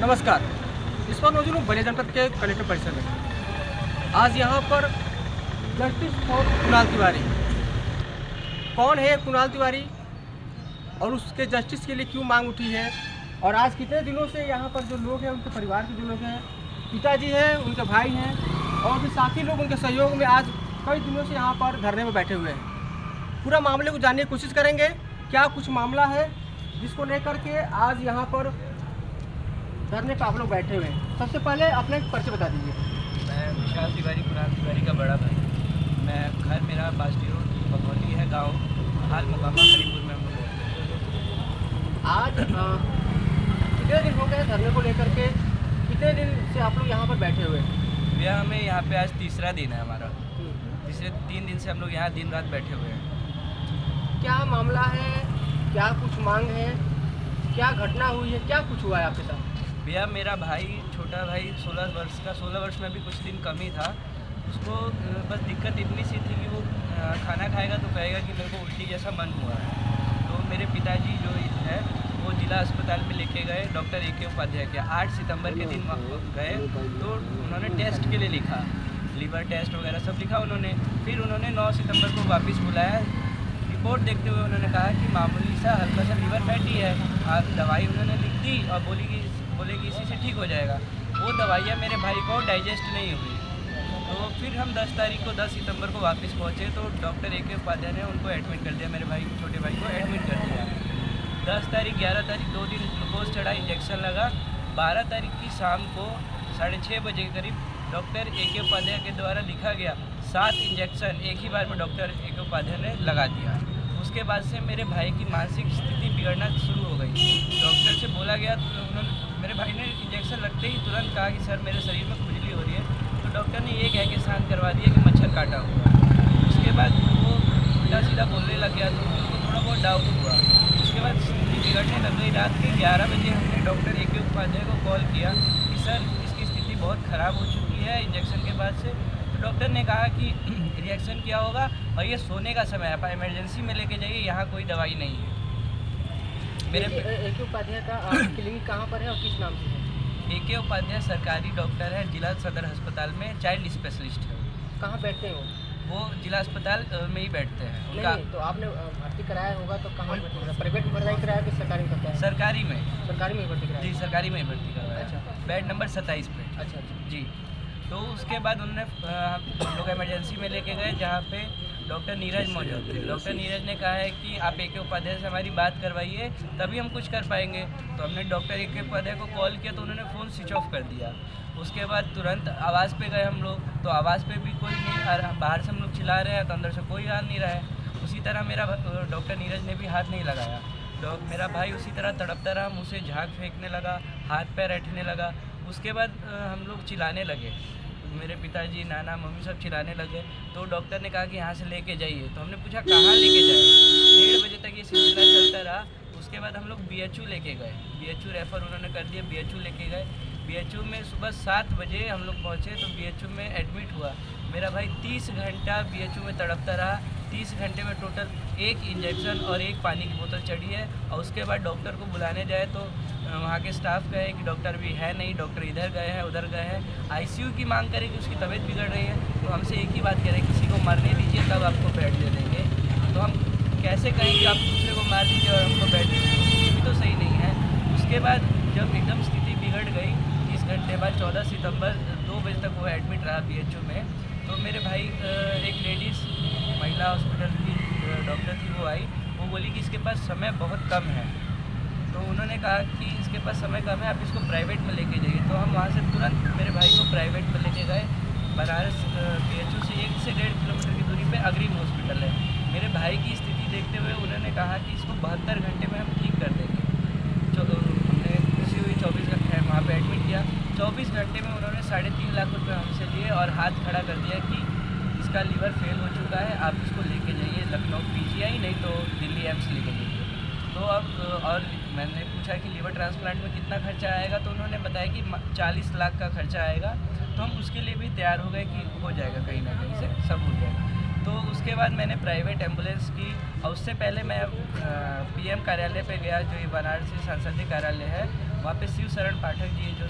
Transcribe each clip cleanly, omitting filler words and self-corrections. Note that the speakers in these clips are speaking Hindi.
नमस्कार। इस पर मौजूद हूँ बलिया जनपद के कलेक्टर परिसर में। आज यहाँ पर जस्टिस फॉर कुणाल तिवारी, कौन है कुणाल तिवारी और उसके जस्टिस के लिए क्यों मांग उठी है, और आज कितने दिनों से यहाँ पर जो लोग हैं, उनके परिवार के जो लोग हैं, पिताजी हैं, उनके भाई हैं और भी साथी लोग उनके सहयोग में आज कई दिनों से यहाँ पर धरने में बैठे हुए हैं। पूरा मामले को जानने की कोशिश करेंगे, क्या कुछ मामला है जिसको लेकर के आज यहाँ पर धरने पर आप लोग बैठे हुए हैं। सबसे पहले अपने परिचय बता दीजिए। मैं विशाल तिवारी, कुणाल तिवारी का बड़ा भाई। मैं घर मेरा बास्टी रोड बघौली है, गांव हाल मुकामा हरीपुर में हम लोग रहते हैं। आज कितने दिन हो गए धरने को लेकर के, कितने दिन से आप लोग यहाँ पर बैठे हुए हैं? भैया हमें यहाँ पे आज तीसरा दिन है हमारा। पिछले 3 दिन से हम लोग यहाँ दिन रात बैठे हुए हैं। क्या मामला है, क्या कुछ मांग है, क्या घटना हुई है, क्या कुछ हुआ है आपके साथ? भैया मेरा भाई, छोटा भाई 16 वर्ष का, 16 वर्ष में भी कुछ दिन कम ही था। उसको बस दिक्कत इतनी सी थी कि वो खाना खाएगा तो कहेगा कि मेरे को उल्टी जैसा मन हुआ है। तो मेरे पिताजी जो है वो जिला अस्पताल में लेके गए, डॉक्टर ए.के. उपाध्याय के 8 सितंबर के दिन गए। तो उन्होंने टेस्ट के लिए लिखा, लीवर टेस्ट वगैरह सब लिखा उन्होंने। फिर उन्होंने 9 सितंबर को वापस बुलाया। रिपोर्ट देखते हुए उन्होंने कहा कि मामूली सा हल्का सा लीवर फैटी है। दवाई उन्होंने लिख दी और बोले कि इसी से ठीक हो जाएगा। वो दवाइयाँ मेरे भाई को डाइजेस्ट नहीं हुई। तो फिर हम 10 तारीख को 10 सितंबर को वापस पहुँचे तो डॉक्टर ए.के. उपाध्याय ने उनको एडमिट कर दिया, मेरे भाई छोटे भाई को एडमिट कर दिया। 10 तारीख 11 तारीख 2 दिन ग्लूकोज चढ़ा, इंजेक्शन लगा। 12 तारीख की शाम को 6:30 बजे के करीब डॉक्टर ए.के. उपाध्याय के द्वारा लिखा गया 7 इंजेक्शन एक ही बार में डॉक्टर ए.के. उपाध्याय ने लगा दिया। उसके बाद से मेरे भाई की मानसिक स्थिति बिगड़ना शुरू हो गई। डॉक्टर से बोला गया तो उन्होंने, मेरे भाई ने इंजेक्शन लगते ही तुरंत कहा कि सर मेरे शरीर में खुजली हो रही है। तो डॉक्टर ने ये कह के शांत करवा दिया कि मच्छर काटा हुआ। उसके बाद वो उल्टा सीधा बोलने लग गया तो उनको थोड़ा बहुत डाउट हुआ। उसके बाद स्थिति बिगड़ने लग गई। रात के 11 बजे हमने डॉक्टर ए.के. उपाध्याय को कॉल किया कि सर इसकी स्थिति बहुत ख़राब हो चुकी है इंजेक्शन के बाद से। तो डॉक्टर ने कहा कि रिएक्शन क्या होगा और ये सोने का समय है, आप इमरजेंसी में लेके जाइए, यहाँ कोई दवाई नहीं है। मेरे ए.के. उपाध्याय का क्लिनिक कहाँ पर है और किस नाम से है? ए.के. उपाध्याय सरकारी डॉक्टर है, जिला सदर अस्पताल में चाइल्ड स्पेशलिस्ट है। कहाँ बैठते हैं वो जिला अस्पताल में ही बैठते हैं। उनका नहीं, तो आपने भर्ती कराया होगा तो कहाँ प्राइवेट में भर्ती कराया कि सरकारी में कराया? सरकारी में। सरकारी में भर्ती कराया? जी सरकारी में ही भर्ती करवाया। अच्छा। बेड नंबर 27 पे। अच्छा जी। तो उसके बाद उन्होंने हम लोग इमरजेंसी में लेके गए जहाँ पे डॉक्टर नीरज मौजूद थे। डॉक्टर नीरज ने कहा है कि आप ए.के. उपाध्याय से हमारी बात करवाइए तभी हम कुछ कर पाएंगे। तो हमने डॉक्टर ए.के. उपाध्याय को कॉल किया तो उन्होंने फ़ोन स्विच ऑफ कर दिया। उसके बाद तुरंत आवाज़ पे गए हम लोग, तो आवाज़ पे भी कोई नहीं आ रहा। बाहर से हम लोग चिल्ला रहे हैं तो अंदर से कोई आ नहीं रहा है। उसी तरह मेरा डॉक्टर नीरज ने भी हाथ नहीं लगाया। मेरा भाई उसी तरह तड़पता रहा, मुँह से झाग फेंकने लगा, हाथ पैर ऐंठने लगा। उसके बाद हम लोग चिल्लाने लगे, मेरे पिताजी, नाना, मम्मी सब चिल्लाने लगे। तो डॉक्टर ने कहा कि यहाँ से लेके जाइए। तो हमने पूछा कहाँ लेके जाए। 1:30 बजे तक ये सिलसिला चलता रहा। उसके बाद हम लोग BHU लेके गए, BHU रेफ़र उन्होंने कर दिया, BHU लेके गए। BHU में सुबह 7 बजे हम लोग पहुँचे तो BHU में एडमिट हुआ। मेरा भाई 30 घंटा BHU में तड़पता रहा। 30 घंटे में टोटल 1 इंजेक्शन और 1 पानी की बोतल चढ़ी है। और उसके बाद डॉक्टर को बुलाने जाए तो वहाँ के स्टाफ कहे कि डॉक्टर भी है नहीं, डॉक्टर इधर गए हैं उधर गए हैं। ICU की मांग करें कि उसकी तबीयत बिगड़ रही है तो हमसे एक ही बात कह रहे हैं किसी को मरने दीजिए तब आपको बेड दे देंगे। तो हम कैसे कहें कि आप दूसरे को मार दीजिए और हमको बेड दे दीजिए, ये भी तो सही नहीं है। उसके बाद जब एकदम स्थिति बिगड़ गई, 30 घंटे बाद 14 सितंबर 2 बजे तक वो एडमिट रहा BHU में। तो मेरे भाई एक लेडीज़ महिला हॉस्पिटल की डॉक्टर थी, वो आई, वो बोली कि इसके पास समय बहुत कम है। तो उन्होंने कहा कि इसके पास समय कम है, आप इसको प्राइवेट में लेके जाइए। तो हम वहाँ से तुरंत मेरे भाई को प्राइवेट में लेके गए। बनारस BHU से 1 से 1.5 किलोमीटर की दूरी पे अग्रिम हॉस्पिटल है। मेरे भाई की स्थिति देखते हुए उन्होंने कहा कि इसको 72 घंटे में हम ठीक कर देंगे। हमने खुशी हुई, 24 घंटे वहाँ पर एडमिट किया। 24 घंटे में उन्होंने 3.5 लाख रुपये हमसे लिए और हाथ खड़ा कर दिया कि इसका लीवर फेल हो चुका है, आप इसको लेके जाइए लखनऊ PGI, नहीं तो दिल्ली एम्स लेके जाइए। तो अब और मैंने पूछा कि लीवर ट्रांसप्लांट में कितना खर्चा आएगा, तो उन्होंने बताया कि 40 लाख का खर्चा आएगा। तो हम उसके लिए भी तैयार हो गए कि हो जाएगा, कहीं ना कहीं से सब हो जाएगा। तो उसके बाद मैंने प्राइवेट एम्बुलेंस की, और उससे पहले मैं पीएम कार्यालय पे गया, जो ये वाराणसी संसदीय कार्यालय है। वहाँ पे शिव शरण पाठक जी, जो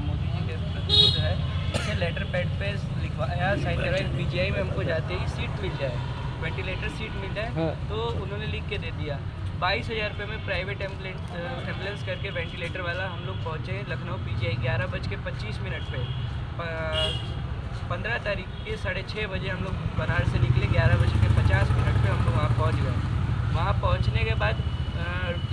मोदी जी के प्रतिनिधि है, इसे लेटर पैड पे लिखवाया, साइन करवाया, पीजीआई में हमको जाते ही सीट मिल जाए, वेंटिलेटर सीट मिल जाए। तो उन्होंने लिख के दे दिया। 22,000 रुपये में प्राइवेट एम्बुलेंस करके वेंटिलेटर वाला हम लोग पहुँचे लखनऊ पीजीआई 11:25 पे। 15 तारीख के 6:30 बजे हम लोग बनारस से निकले, 11:50 पे हम लोग वहाँ पहुँच गए। वहाँ पहुँचने के बाद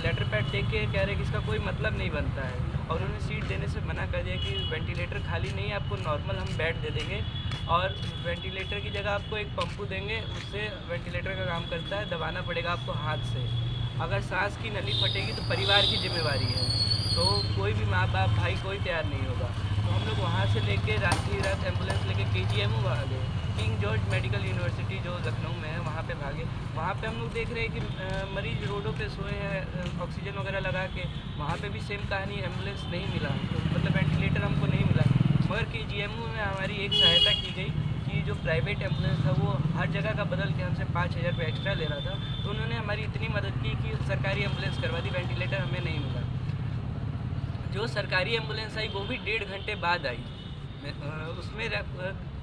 लेटर पैड देख के कह रहे कि इसका कोई मतलब नहीं बनता है, और उन्होंने सीट देने से मना कर दिया कि वेंटिलेटर खाली नहीं है, आपको नॉर्मल हम बेड दे देंगे, और वेंटिलेटर की जगह आपको एक पंपू देंगे, उससे वेंटिलेटर का काम करता है, दबाना पड़ेगा आपको हाथ से। अगर सांस की नली फटेगी तो परिवार की जिम्मेवारी है, तो कोई भी माँ बाप भाई कोई तैयार नहीं होगा। तो हम लोग वहाँ से लेके रात एम्बुलेंस लेके KGMU भागे, किंग जॉर्ज मेडिकल यूनिवर्सिटी जो लखनऊ में है, वहाँ पे भागे। वहाँ पे हम लोग देख रहे हैं कि मरीज रोडों पे सोए हैं ऑक्सीजन वगैरह लगा के। वहाँ पे भी सेम कहानी, एम्बुलेंस नहीं मिला, तो मतलब वेंटिलेटर हमको नहीं मिला। मगर KGMU में हमारी एक सहायता की गई कि जो प्राइवेट एम्बुलेंस था वो हर जगह का बदल के हमसे 5,000 रुपये एक्स्ट्रा ले रहा था, तो उन्होंने हमारी इतनी मदद की कि सरकारी एम्बुलेंस करवा दी, वेंटिलेटर हमें नहीं मिला। जो सरकारी एम्बुलेंस आई वो भी 1.5 घंटे बाद आई, उसमें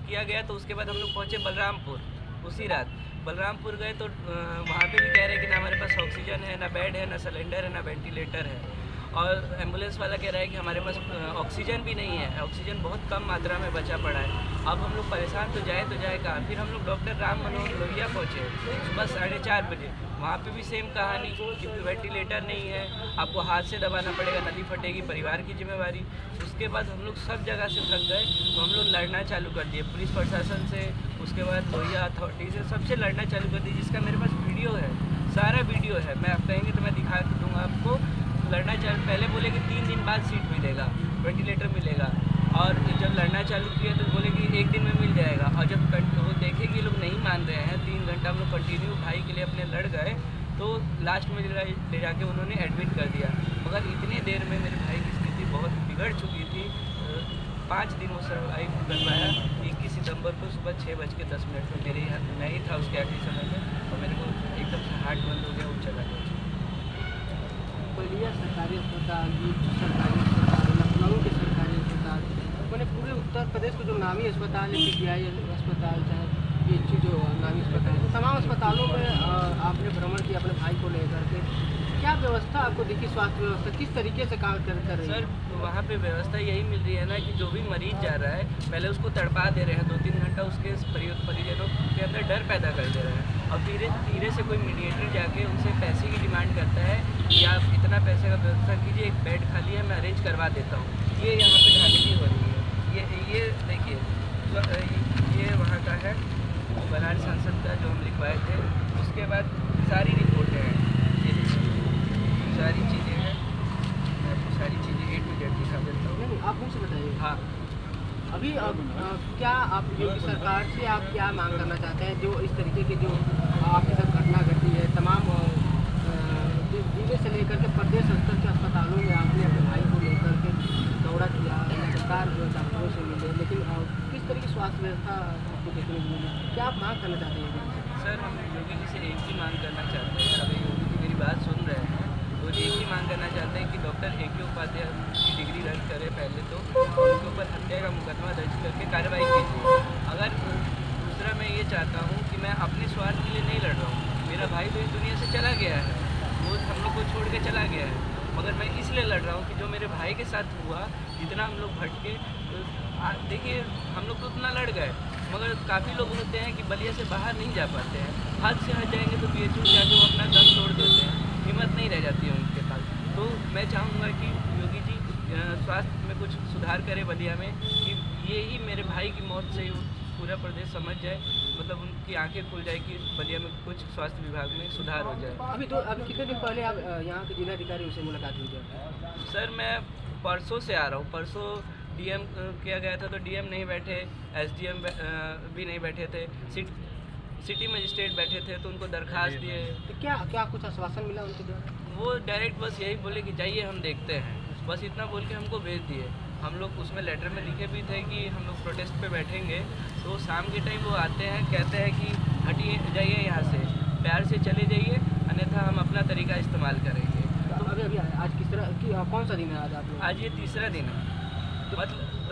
किया गया। तो उसके बाद हम लोग पहुँचे बलरामपुर, उसी रात बलरामपुर गए तो वहाँ पे भी कह रहे हैं कि ना हमारे पास ऑक्सीजन है, ना बेड है, ना सिलेंडर है, ना वेंटिलेटर है। और एम्बुलेंस वाला कह रहा है कि हमारे पास ऑक्सीजन भी नहीं है, ऑक्सीजन बहुत कम मात्रा में बचा पड़ा है। अब हम लोग परेशान तो जाए कहाँ। फिर हम लोग डॉक्टर राम मनोहर लोहिया पहुँचे सुबह 4:30 बजे। वहाँ पे भी सेम कहानी कि वेंटिलेटर नहीं है, आपको हाथ से दबाना पड़ेगा, नली फटेगी, परिवार की जिम्मेवारी। उसके बाद हम लोग सब जगह से थक गए, तो हम लोग लड़ना चालू कर दिए पुलिस प्रशासन से, उसके बाद लोहिया अथॉरिटी से, सबसे लड़ना चालू कर दिए, जिसका मेरे पास वीडियो है, सारा वीडियो है। मैं आप कहेंगे तो मैं दिखा दूँगा आपको। लड़ना चालू, पहले बोले कि 3 दिन बाद सीट मिलेगा, वेंटिलेटर मिलेगा, और जब लड़ना चालू किया तो बोले कि 1 दिन में मिल जाएगा। और जब वो देखे कि लोग नहीं मान रहे हैं, 3 घंटा हम लोग कंटिन्यू भाई के लिए अपने लड़ गए, तो लास्ट में ले जाके उन्होंने एडमिट कर दिया। मगर इतने देर में मेरे भाई की स्थिति बहुत बिगड़ चुकी थी। 5 दिन वो सर्वाइव कर पाया। 21 सितंबर को सुबह 6:10 में मेरे यहाँ मैं ही था उसके आखिरी समय में, और मेरे को एकदम से हार्ट बंद हो गया, वो चला गया। बलिया सरकारी अस्पताल, सरकारी अस्पताल, लखनऊ के सरकारी अस्पताल, मैंने पूरे उत्तर प्रदेश के जो नामी अस्पताल है, PGI अस्पताल, चाहे PHC जो नामी अस्पताल है, तमाम अस्पतालों में आपने भ्रमण किया अपने भाई को लेकर के। क्या व्यवस्था आपको दिखी, स्वास्थ्य व्यवस्था किस तरीके से काम कर रही है? सर, वहाँ पे व्यवस्था यही मिल रही है ना कि जो भी मरीज जा रहा है, पहले उसको तड़पा दे रहे हैं, 2-3 घंटा उसके परिजनों के अंदर डर पैदा कर दे रहे हैं, और धीरे से कोई मीडिएटर जाके उनसे पैसे की डिमांड करता है कि आप इतना पैसे का व्यवस्था कीजिए, एक बेड खाली है, मैं अरेंज करवा देता हूँ। ये यहाँ पे धांधली हो रही है। ये देखिए, ये वहाँ का है बनारस सांसद का जो हम लिखवाए थे। उसके बाद सारी रिपोर्टें हैं, सारी चीज़ें हैं, मैं आपको सारी चीज़ें A to Z दिखा देता हूँ। नहीं, आप मुझसे बताइए। हाँ, अभी क्या आप योगी सरकार से आप क्या मांग करना चाहते हैं, जो इस तरीके की जो आपके साथ घटना घटी है, तमाम जिले से लेकर के प्रदेश स्तर के अस्पतालों में आपने अपने भाई को लेकर के दौरा किया, लगातार जो डॉक्टरों से मिले, लेकिन किस तरह की स्वास्थ्य व्यवस्था आपको देखने को मिली, क्या आप मांग करना चाहते हैं? सर, हम योगी जी से एक ही मांग करना चाहते हैं। अगर योगी जी मेरी बात सुन रहे हैं तो एक ही मांग करना चाहते हैं कि डॉक्टर AK उपाध्याय की डिग्री रद्द करें पहले तो, उनके ऊपर हत्या का मुकदमा दर्ज करके कार्रवाई कीजिए। अगर दूसरा मैं ये चाहता हूँ कि मैं अपने स्वार्थ के लिए नहीं लड़ रहा हूँ, मेरा भाई तो इस दुनिया से चला गया है, वो हम लोग को छोड़ के चला गया है, मगर मैं इसलिए लड़ रहा हूँ कि जो मेरे भाई के साथ हुआ, जितना हम लोग भटके, देखिए हम लोग तो उतना लड़ गए, मगर काफ़ी लोग होते हैं कि बलिया से बाहर नहीं जा पाते हैं, हद से हट जाएंगे तो BHU जाके वो अपना दम तोड़ देते हैं, हिम्मत नहीं रह जाती है उनके पास। तो मैं चाहूँगा कि योगी जी स्वास्थ्य में कुछ सुधार करें बलिया में, कि ये ही मेरे भाई की मौत से पूरा प्रदेश समझ जाए, मतलब उनकी आंखें खुल जाए कि बलिया में कुछ स्वास्थ्य विभाग में सुधार हो जाए। अभी कितने दिन पहले आप यहाँ के जिलाधिकारी से मुलाकात हुई थी? सर, मैं परसों से आ रहा हूँ। परसों DM किया गया था तो DM नहीं बैठे, SDM भी नहीं बैठे थे, सिटी मजिस्ट्रेट बैठे थे, तो उनको दरखास्त दिए। तो क्या कुछ आश्वासन मिला उनके द्वारा? वो डायरेक्ट बस यही बोले कि जाइए हम देखते हैं, बस इतना बोल के हमको भेज दिए। हम लोग उसमें लेटर में लिखे भी थे कि हम लोग प्रोटेस्ट पे बैठेंगे, तो शाम के टाइम वो आते हैं, कहते हैं कि हटिए जाइए यहाँ से, प्यार से चले जाइए, अन्यथा हम अपना तरीका इस्तेमाल करेंगे। तो अभी आज किस तरह की कौन सा दिन है आज आप लोग? आज ये तीसरा दिन है।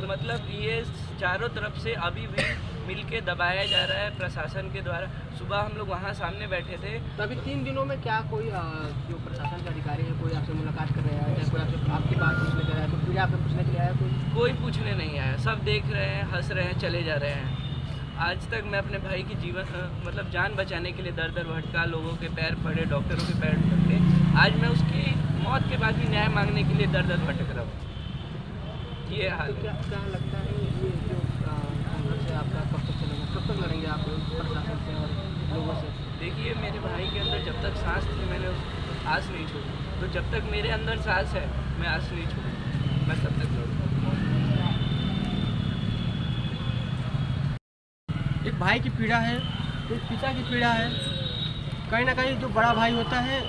मतलब ये चारों तरफ से अभी भी मिल के दबाया जा रहा है प्रशासन के द्वारा। सुबह हम लोग वहाँ सामने बैठे थे। तो अभी 3 दिनों में क्या कोई जो प्रशासन के अधिकारी है कोई आपसे मुलाकात कर रहे हैं या कोई आपकी बात पूछने के लिए, तो पीड़ा आपसे पूछने के लिए आया कोई पूछने नहीं आया, सब देख रहे हैं, हंस रहे हैं, चले जा रहे हैं। आज तक मैं अपने भाई की मतलब जान बचाने के लिए दर दर भटका, लोगों के पैर पड़े, डॉक्टरों के पैर पड़े। आज मैं उसकी मौत के बाद भी न्याय मांगने के लिए दर दर भटक रहा हूँ। ये हाल तो क्या लगता है ये जो संघर्ष है आपका कब तक चलेगा, कब तक लड़ेंगे आप प्रशासन से और लोगों से? देखिए, मेरे भाई के अंदर जब तक सांस थी मैंने उस आस नहीं छोड़ी, तो जब तक मेरे अंदर सांस है मैं आस नहीं छोड़ूंगा, मैं तब तक लड़ूंगा। एक भाई की पीड़ा है, एक पिता की पीड़ा है। कहीं ना कहीं जो बड़ा भाई होता है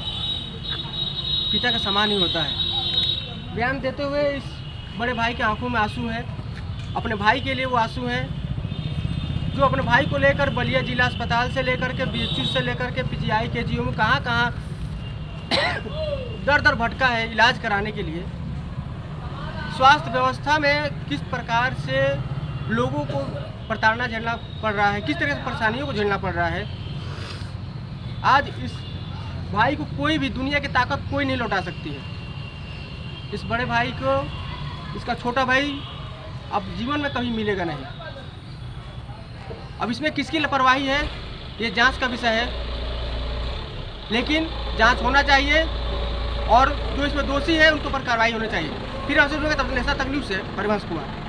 पिता का समान ही होता है। बयान देते हुए इस बड़े भाई के आंखों में आंसू है, अपने भाई के लिए वो आंसू है जो अपने भाई को लेकर बलिया जिला अस्पताल से लेकर के BHU से लेकर के PGI KGU में कहाँ दर दर भटका है इलाज कराने के लिए। स्वास्थ्य व्यवस्था में किस प्रकार से लोगों को प्रताड़ना झेलना पड़ रहा है, किस तरह से परेशानियों को झेलना पड़ रहा है। आज इस भाई को कोई भी दुनिया की ताकत कोई नहीं लौटा सकती है। इस बड़े भाई को इसका छोटा भाई अब जीवन में कभी मिलेगा नहीं। अब इसमें किसकी लापरवाही है ये जांच का विषय है, लेकिन जांच होना चाहिए और जो इसमें दोषी है उनके ऊपर कार्रवाई होनी चाहिए। फिर हमसे तकलीफ से परिवंश कुमार।